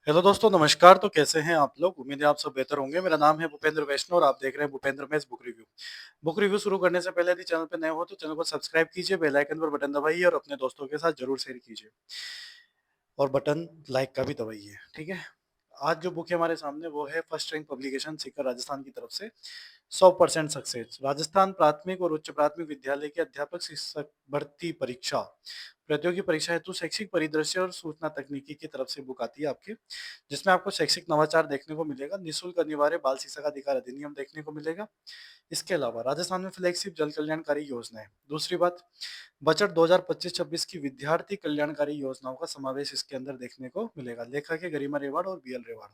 Hello दोस्तों, नमस्कार। तो कैसे हैं आप लोग? उम्मीद है आप सब बेहतर होंगे। मेरा नाम है भूपेंद्र वैष्णव और आप देख रहे हैं Bhupendra mess book review. Book review शुरू करने से पहले यदि चैनल पर नए हो तो चैनल को सब्सक्राइब कीजिए, बेल आइकन पर बटन दबाइए और अपने दोस्तों के साथ जरूर शेयर कीजिए और बटन लाइक का भी दबाइए। ठीक है। आज जो बुक है हमारे सामने वो है first rank publication Sikar Rajasthan की तरफ से 100% सक्सेस राजस्थान प्राथमिक और उच्च प्राथमिक विद्यालय के अध्यापक शिक्षक भर्ती परीक्षा प्रतियोगी परीक्षा हेतु शैक्षिक परिदृश्य और सूचना तकनीकी की तरफ से बुक आती है आपके, जिसमें आपको शैक्षिक नवाचार देखने को मिलेगा, निःशुल्क अनिवार्य बाल शिक्षा का अधिकार अधिनियम देखने को मिलेगा। इसके अलावा राजस्थान में फ्लैगशिप जल कल्याणकारी योजनाएं। दूसरी बात, बजट 2025-26 की विद्यार्थी कल्याणकारी योजनाओं का समावेश इसके अंदर देखने को मिलेगा। लेखक है गरिमा रेवाड़ और बीएल रेवाड़।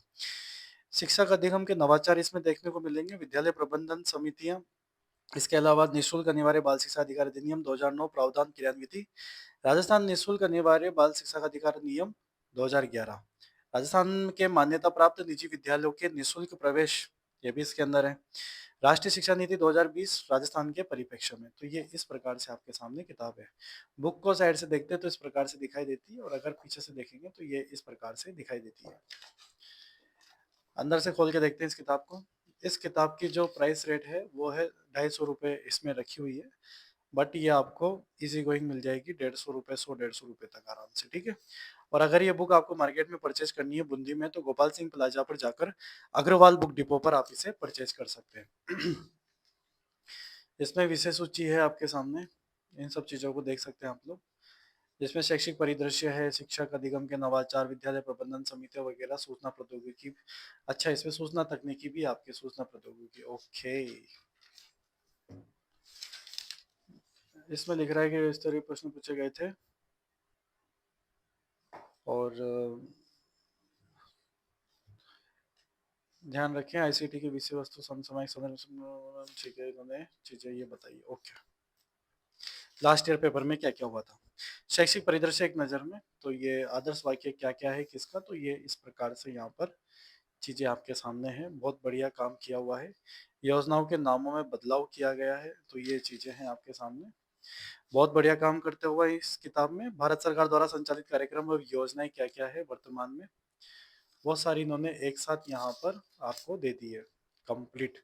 शिक्षक अधिगम के नवाचार इसमें देखने को मिलेंगे, विद्यालय प्रबंधन समितियां। इसके अलावा निःशुल्क अनिवार्य बाल शिक्षा अधिकार अधिनियम 2009 प्रावधान क्रियान्विति, राजस्थान निःशुल्क अनिवार्य बाल शिक्षा का अधिकार नियम 2011, राजस्थान के मान्यता प्राप्त निजी विद्यालयों के निःशुल्क प्रवेश, ये भी इसके अंदर है। राष्ट्रीय शिक्षा नीति 2020 राजस्थान के परिप्रेक्ष्य में। तो ये इस प्रकार से आपके सामने किताब है। बुक को साइड से देखते हैं तो इस प्रकार से दिखाई देती है और अगर पीछे से देखेंगे तो ये इस प्रकार से दिखाई देती है। अंदर से खोल के देखते हैं इस किताब को। इस किताब की जो प्राइस रेट है वो है 250 रुपये इसमें रखी हुई है, बट ये आपको इजी गोइंग मिल जाएगी 150 रुपये, 100-150 रुपये तक आराम से। ठीक है। और अगर ये बुक आपको मार्केट में परचेज करनी है बूंदी में तो गोपाल सिंह प्लाजा पर जाकर अग्रवाल बुक डिपो पर आप इसे परचेज कर सकते हैं। इसमें विषय सूची है आपके सामने, इन सब चीजों को देख सकते हैं आप लोग, जिसमें शैक्षिक परिदृश्य है, शिक्षक अधिगम के नवाचार, विद्यालय प्रबंधन समितियां वगैरह, सूचना प्रौद्योगिकी। अच्छा, इसमें सूचना तकनीकी भी आपके, सूचना प्रौद्योगिकी। ओके। इसमें लिख रहा है कि इस तरह प्रश्न पूछे गए थे और ध्यान रखें आईसीटी की विषय वस्तु समसामयिक संदर्भ। ठीक है, इन्होंने चीजें ये बताई। ओके। लास्ट ईयर पेपर में क्या क्या हुआ था, शैक्षिक परिदृश्य एक नजर में। तो ये आदर्श वाक्य क्या क्या है किसका, तो ये इस प्रकार से यहाँ पर चीजें आपके सामने हैं। बहुत बढ़िया काम किया हुआ है। योजनाओं के नामों में बदलाव किया गया है, तो ये चीजें हैं आपके सामने। बहुत बढ़िया काम करते हुए इस किताब में भारत सरकार द्वारा संचालित कार्यक्रम और योजनाएं क्या क्या है वर्तमान में, वो सारी इन्होंने एक साथ यहाँ पर आपको दे दी है कंप्लीट।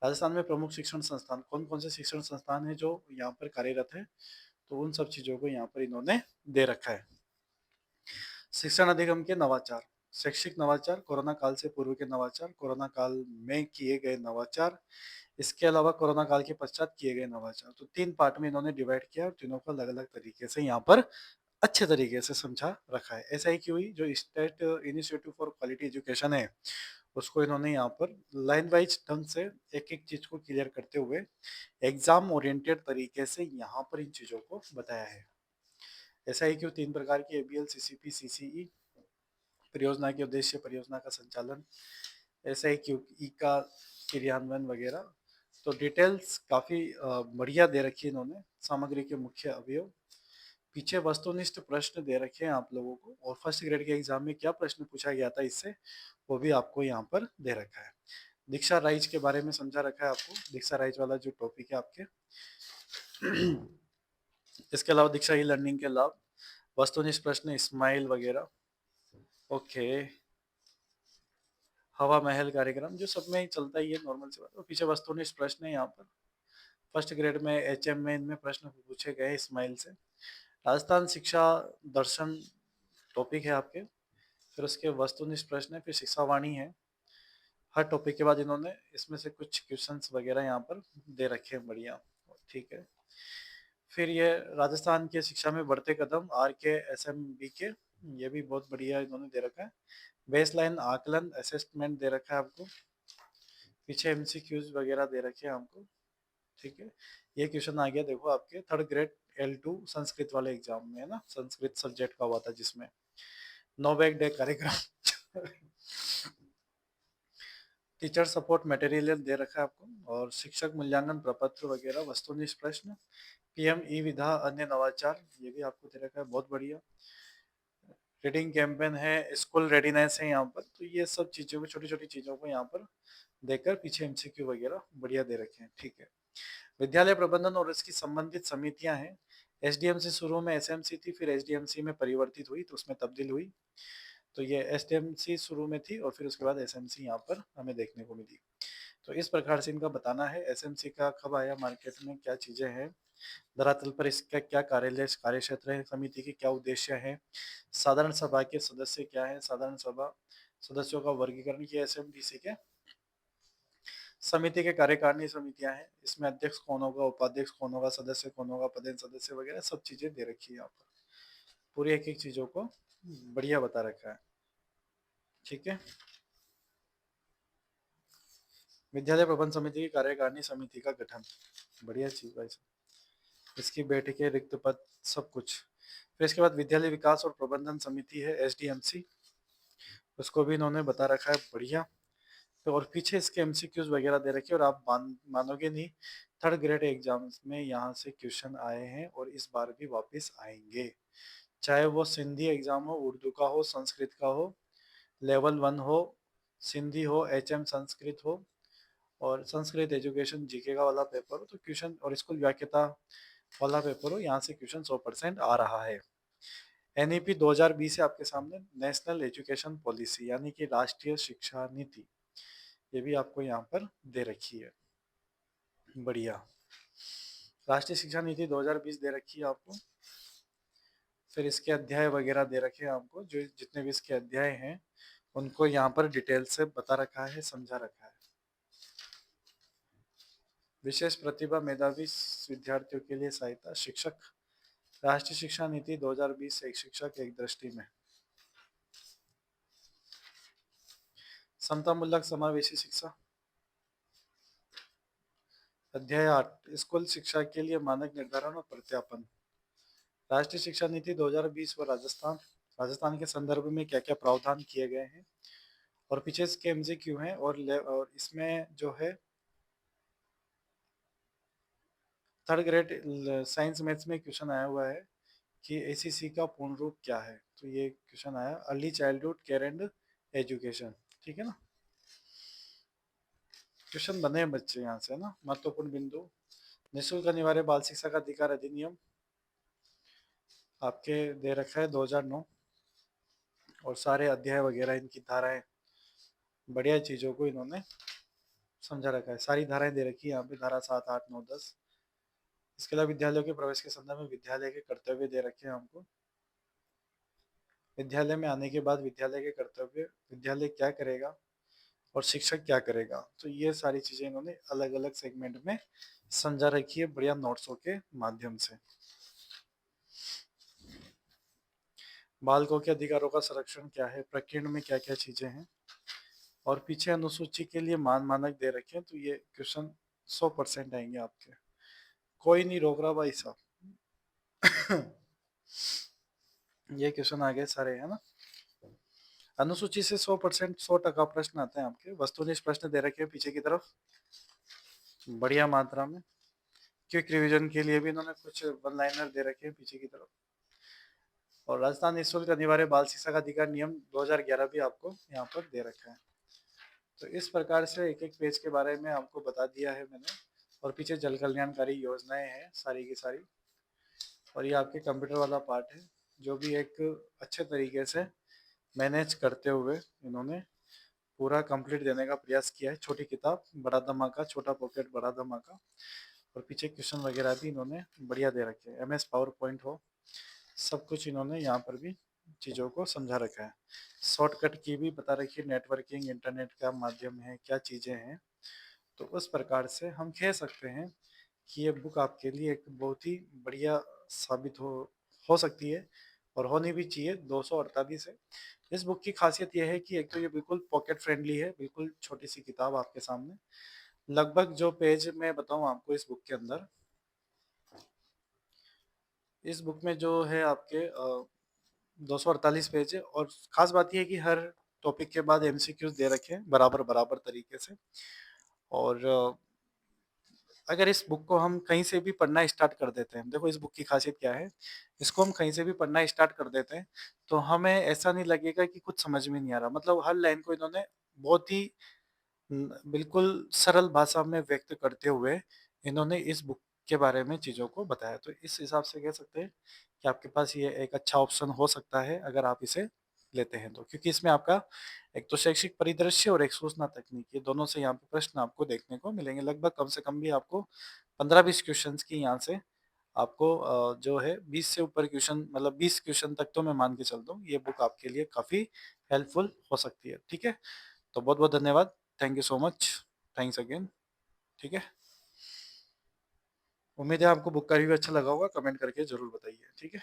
राजस्थान में प्रमुख शिक्षण संस्थान कौन कौन से शिक्षण संस्थान है जो यहाँ पर कार्यरत है, तो उन सब चीजों को यहाँ पर इन्होंने दे रखा है। शिक्षण अधिगम के नवाचार, शैक्षिक नवाचार, कोरोना काल से पूर्व के नवाचार, कोरोना काल में किए गए नवाचार, इसके अलावा कोरोना काल के पश्चात किए गए नवाचार। तो 3 पार्ट में इन्होंने डिवाइड किया और तीनों को अलग अलग तरीके से यहाँ पर अच्छे तरीके से समझा रखा है। ऐसा ही क्यों, जो state initiative for quality education है उसको इन्होंने यहाँ पर लाइन वाइज ढंग से एक एक चीज को क्लियर करते हुए एग्जाम ओरिएंटेड तरीके से यहाँ पर इन चीजों को बताया है। ऐसा ही क्यों, 3 प्रकार की एबीएल, सीसीपी, सीसीई, परियोजना के उद्देश्य, परियोजना का संचालन, ऐसा ही क्यों ई का क्रियान्वयन वगैरह। तो डिटेल्स काफी बढ़िया दे रखी है इन्होंने। सामग्री के मुख्य अवयव, पीछे वस्तुनिष्ठ प्रश्न दे रखे हैं आप लोगों को और फर्स्ट ग्रेड के एग्जाम में क्या प्रश्न पूछा गया था इससे, वो भी आपको यहाँ पर दे रखा है। दीक्षा राइज के बारे में समझा रखा है आपको, दीक्षा राइज वाला जो टॉपिक है आपके। इसके अलावा दीक्षा ई लर्निंग के लाभ, वस्तुनिष्ठ प्रश्न, स्माइल वगैरह। ओके। हवा महल कार्यक्रम जो सब में ही चलता ही है, नॉर्मल सी बात। और पीछे वस्तुनिष्ठ प्रश्न है यहाँ पर। फर्स्ट ग्रेड में एचएम में इनमें प्रश्न पूछे गए स्माइल से। राजस्थान शिक्षा दर्शन टॉपिक है आपके, फिर उसके वस्तुनिष्ठ प्रश्न है, फिर शिक्षावाणी है। हर टॉपिक के बाद इन्होंने इसमें से कुछ क्वेश्चंस वगैरह यहाँ पर दे रखे हैं, बढ़िया। ठीक है। फिर ये राजस्थान के शिक्षा में बढ़ते कदम, आर के एस एम बी के, ये भी बहुत बढ़िया इन्होंने दे रखा है। बेसलाइन आकलन असेसमेंट दे रखा है आपको। पीछे एमसीक्यूज वगैरह दे रखे हैं आपको। ठीक है। ये क्वेश्चन आ गया देखो आपके थर्ड ग्रेड L2 संस्कृत वाले एग्जाम में, है ना, संस्कृत सब्जेक्ट का हुआ था जिसमें नोबैक डे कार्यक्रम। टीचर सपोर्ट मटेरियल दे रखा है आपको और शिक्षक मूल्यांकन प्रपत्र वगैरह, वस्तुनिष्ठ प्रश्न, पीएम ई विधा, अन्य नवाचार, ये भी आपको दे रखा है, बहुत बढ़िया। रीडिंग कैंपेन है, स्कूल रेडीनेस है यहाँ पर। तो ये सब चीजों को, छोटी छोटी चीजों को यहाँ पर देकर पीछे एमसीक्यू वगैरह बढ़िया दे रखे हैं। ठीक है। विद्यालय प्रबंधन और इसकी संबंधित समितियां हैं। एसडीएमसी शुरू में एसएमसी थी, फिर एसडीएमसी में परिवर्तित हुई तो उसमें तब्दील हुई। तो ये एसटीएमसी शुरू में थी और फिर उसके बाद एसएमसी यहाँ पर हमें देखने को मिली। तो इस प्रकार से इनका बताना है एसएमसी का कब आया मार्केट में, क्या चीजें हैं, धरातल पर इसका क्या कार्यालय कार्य क्षेत्र है, समिति के क्या उद्देश्य है, साधारण सभा के सदस्य क्या है, साधारण सभा सदस्यों का वर्गीकरण, ये एसएमडीसी के समिति के कार्यकारिणी समितियां हैं, इसमें अध्यक्ष कौन होगा, उपाध्यक्ष कौन होगा, सदस्य कौन होगा, पदेन सदस्य वगैरह सब चीजें दे रखी है यहाँ पर, पूरी एक एक चीजों को बढ़िया बता रखा है। ठीक है। विद्यालय प्रबंध समिति की कार्यकारिणी समिति का गठन, बढ़िया चीज भाई साहब, इसकी बैठकें, रिक्त पद, सब कुछ। फिर इसके बाद विद्यालय विकास और प्रबंधन समिति है एसडीएमसी, उसको भी इन्होंने बता रखा है बढ़िया। तो और पीछे इसके एमसीक्यूज वगैरह दे रखे हैं, और आप मानोगे नहीं, थर्ड ग्रेड एग्जाम्स में यहाँ से क्वेश्चन आए हैं और इस बार भी वापस आएंगे, चाहे वो सिंधी एग्जाम हो, उर्दू का हो, संस्कृत का हो, लेवल 1 हो, सिंधी हो, एचएम संस्कृत हो, और संस्कृत एजुकेशन जीके का वाला पेपर हो, तो क्वेश्चन, और स्कूल व्याख्याता वाला पेपर हो, यहाँ से क्वेश्चन 100% आ रहा है। एनईपी 2020 है आपके सामने, नेशनल एजुकेशन पॉलिसी यानी कि राष्ट्रीय शिक्षा नीति, ये भी आपको यहाँ पर दे रखी है, बढ़िया। राष्ट्रीय शिक्षा नीति 2020 दे रखी है आपको। फिर इसके अध्याय वगैरह दे रखे हैं आपको, जो जितने भी इसके अध्याय हैं उनको यहाँ पर डिटेल से बता रखा है, समझा रखा है। विशेष प्रतिभा मेधावी विद्यार्थियों के लिए सहायता, शिक्षक, राष्ट्रीय शिक्षा नीति 2020 एक शिक्षक एक दृष्टि में, समतामूलक समावेशी शिक्षा, अध्याय 8 स्कूल शिक्षा के लिए मानक निर्धारण और प्रत्यापन, राष्ट्रीय शिक्षा नीति 2020 व राजस्थान, राजस्थान के संदर्भ में क्या क्या प्रावधान किए गए हैं, और पीछे इसके एमसीक्यू हैं, और इसमें जो है थर्ड ग्रेड साइंस मैथ्स में क्वेश्चन आया हुआ है कि एसीसी का पूर्ण रूप क्या है, तो ये क्वेश्चन आया, early childhood care and education. ठीक है ना, क्वेश्चन बने हैं बच्चे यहाँ से ना। महत्वपूर्ण बिंदु, निःशुल्क अनिवार्य बाल शिक्षा का अधिकार अधिनियम आपके दे रखा है 2009, और सारे अध्याय वगैरह इनकी धाराएं, बढ़िया चीजों को इन्होंने समझा रखा है, सारी धाराएं दे रखी है यहाँ पे, धारा 7, 8, 9, 10। इसके अलावा विद्यालयों के प्रवेश के संदर्भ में विद्यालय के कर्तव्य दे रखे हैं हमको, विद्यालय में आने के बाद विद्यालय के कर्तव्य, विद्यालय क्या करेगा और शिक्षक क्या करेगा, तो ये सारी चीजें इन्होंने अलग अलग सेगमेंट में समझा रखी है बढ़िया नोट्सों के माध्यम से। बालकों के अधिकारों का संरक्षण क्या है, प्रकीर्ण में क्या क्या चीजें हैं, और पीछे अनुसूची के लिए मानक दे रखे हैं, तो ये क्वेश्चन 100% आएंगे आपके, कोई नहीं रोक रहा भाई साहब। ये क्वेश्चन आ गए सारे, है ना। अनुसूची से 100% 100% प्रश्न आते हैं आपके, वस्तुनिष्ठ प्रश्न दे रखे हैं पीछे की तरफ बढ़िया मात्रा में। क्विक रिवीजन के लिए भी इन्होंने कुछ वन लाइनर दे रखे हैं पीछे की तरफ, और राजस्थान निःशुल्क अनिवार्य बाल शिक्षा का अधिकार नियम 2011 भी आपको यहाँ पर दे रखा है। तो इस प्रकार से एक एक पेज के बारे में आपको बता दिया है मैंने, और पीछे जल कल्याणकारी योजनाएं हैं सारी की सारी, और ये आपके कंप्यूटर वाला पार्ट है, जो भी एक अच्छे तरीके से मैनेज करते हुए इन्होंने पूरा कंप्लीट देने का प्रयास किया है। छोटी किताब बड़ा धमाका, छोटा पॉकेट बड़ा धमाका, और पीछे क्वेश्चन वगैरह भी इन्होंने बढ़िया दे रखे हैं, एमएस पावर पॉइंट हो, सब कुछ इन्होंने यहाँ पर भी चीज़ों को समझा रखा है। शॉर्टकट की भी बता रखी है, नेटवर्किंग इंटरनेट का माध्यम है, क्या चीज़ें हैं। तो उस प्रकार से हम कह सकते हैं कि ये बुक आपके लिए एक बहुत ही बढ़िया साबित हो सकती है, और होनी भी चाहिए। 248 है। इस बुक की खासियत यह है कि एक तो ये बिल्कुल पॉकेट फ्रेंडली है, बिल्कुल छोटी सी किताब आपके सामने, लगभग जो पेज मैं बताऊं आपको इस बुक के अंदर, इस बुक में जो है आपके 248 पेज है, और खास बात यह है कि हर टॉपिक के बाद एमसीक्यूज दे रखे हैं बराबर बराबर तरीके से। और अगर इस बुक को हम कहीं से भी पढ़ना स्टार्ट कर देते हैं, देखो इस बुक की खासियत क्या है, इसको हम कहीं से भी पढ़ना स्टार्ट कर देते हैं तो हमें ऐसा नहीं लगेगा कि कुछ समझ में नहीं आ रहा, मतलब हर लाइन को इन्होंने बहुत ही बिल्कुल सरल भाषा में व्यक्त करते हुए इन्होंने इस बुक के बारे में चीज़ों को बताया। तो इस हिसाब से कह सकते हैं कि आपके पास ये एक अच्छा ऑप्शन हो सकता है अगर आप इसे लेते हैं तो, क्योंकि इसमें आपका एक तो शैक्षिक परिदृश्य और एक सूचना तकनीक, ये दोनों से यहाँ पे प्रश्न आपको देखने को मिलेंगे। लगभग कम से कम भी आपको 15-20 क्वेश्चंस की यहाँ से आपको जो है 20 से ऊपर क्वेश्चन, मतलब 20 क्वेश्चन तक तो मैं मान के चलता हूँ ये बुक आपके लिए काफ़ी हेल्पफुल हो सकती है। ठीक है? तो बहुत-बहुत धन्यवाद। Thank you so much. Thanks again. ठीक है? उम्मीद है आपको बुक का रिव्यू अच्छा लगा होगा, कमेंट करके ज़रूर बताइए। ठीक है?